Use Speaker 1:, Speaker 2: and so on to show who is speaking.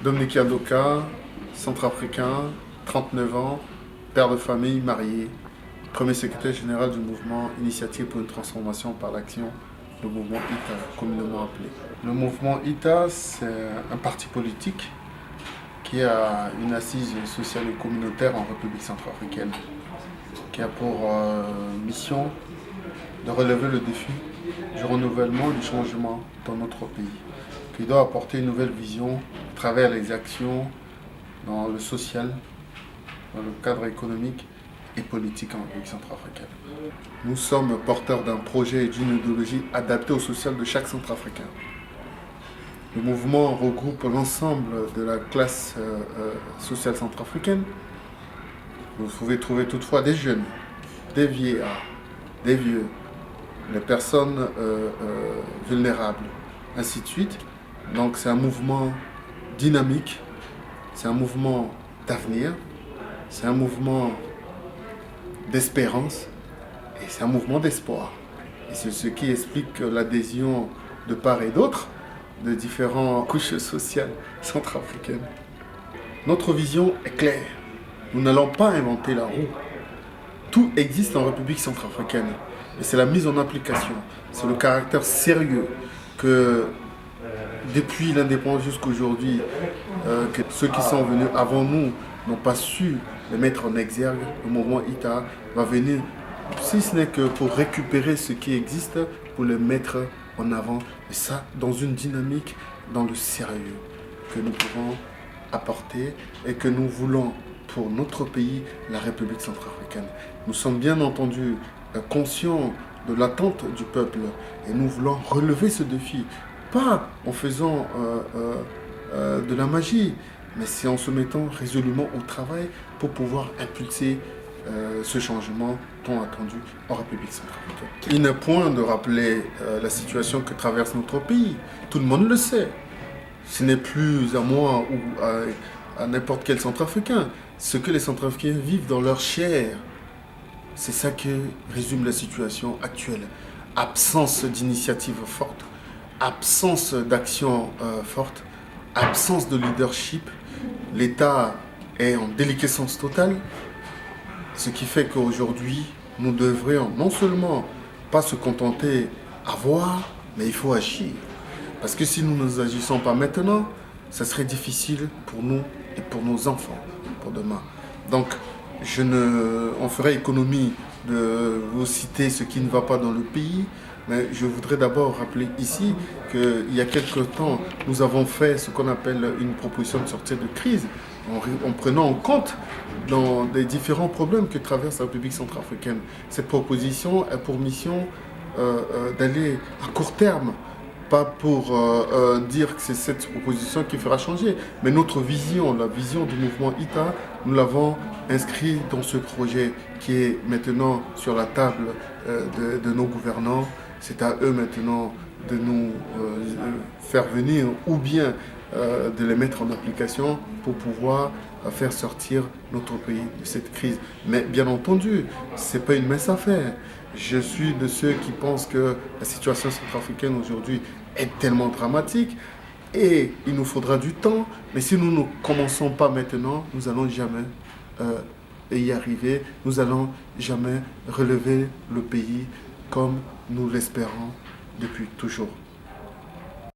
Speaker 1: Dominique Yadoka, centrafricain, 39 ans, père de famille, marié, premier secrétaire général du mouvement Initiative pour une transformation par l'action, le mouvement ITA, communément appelé. Le mouvement ITA, c'est un parti politique qui a une assise sociale et communautaire en République centrafricaine, qui a pour mission de relever le défi du renouvellement et du changement dans notre pays, qui doit apporter une nouvelle vision à travers les actions dans le social, dans le cadre économique et politique en République centrafricaine. Nous sommes porteurs d'un projet et d'une idéologie adaptée au social de chaque centrafricain. Le mouvement regroupe l'ensemble de la classe sociale centrafricaine. Vous pouvez trouver toutefois des jeunes, des vieillards, des vieux, les personnes vulnérables, ainsi de suite. Donc c'est un mouvement dynamique, c'est un mouvement d'avenir, c'est un mouvement d'espérance et c'est un mouvement d'espoir. Et c'est ce qui explique l'adhésion de part et d'autre de différentes couches sociales centrafricaines. Notre vision est claire. Nous n'allons pas inventer la roue. Tout existe en République centrafricaine. Et c'est la mise en application, c'est le caractère sérieux que depuis l'indépendance jusqu'à aujourd'hui, que ceux qui sont venus avant nous n'ont pas su les mettre en exergue. Le mouvement ITA va venir, si ce n'est que pour récupérer ce qui existe, pour le mettre en avant. Et ça, dans une dynamique, dans le sérieux que nous pouvons apporter et que nous voulons pour notre pays, la République centrafricaine. Nous sommes bien entendu conscients de l'attente du peuple et nous voulons relever ce défi, pas en faisant de la magie, mais c'est en se mettant résolument au travail pour pouvoir impulser ce changement tant attendu en République centrafricaine. Il n'est point de rappeler la situation que traverse notre pays. Tout le monde le sait. Ce n'est plus à moi ou à n'importe quel centrafricain. Ce que les centrafricains vivent dans leur chair, c'est ça qui résume la situation actuelle. Absence d'initiative forte, absence d'action forte, absence de leadership. L'État est en déliquescence totale, ce qui fait qu'aujourd'hui, nous devrions non seulement pas se contenter à voir, mais il faut agir. Parce que si nous ne agissons pas maintenant, ça serait difficile pour nous et pour nos enfants, pour demain. Donc, on ferait économie de vous citer ce qui ne va pas dans le pays, mais je voudrais d'abord rappeler ici qu'il y a quelque temps, nous avons fait ce qu'on appelle une proposition de sortie de crise, en prenant en compte dans les différents problèmes que traverse la République centrafricaine. Cette proposition a pour mission d'aller à court terme, pas pour dire que c'est cette proposition qui fera changer, mais notre vision, la vision du mouvement ITA, nous l'avons inscrit dans ce projet qui est maintenant sur la table de nos gouvernants. C'est à eux maintenant de nous faire venir ou bien de les mettre en application pour pouvoir faire sortir notre pays de cette crise. Mais bien entendu, ce n'est pas une mince affaire. Je suis de ceux qui pensent que la situation centrafricaine aujourd'hui est tellement dramatique et il nous faudra du temps. Mais si nous ne commençons pas maintenant, nous n'allons jamais y arriver. Nous n'allons jamais relever le pays comme nous l'espérons depuis toujours.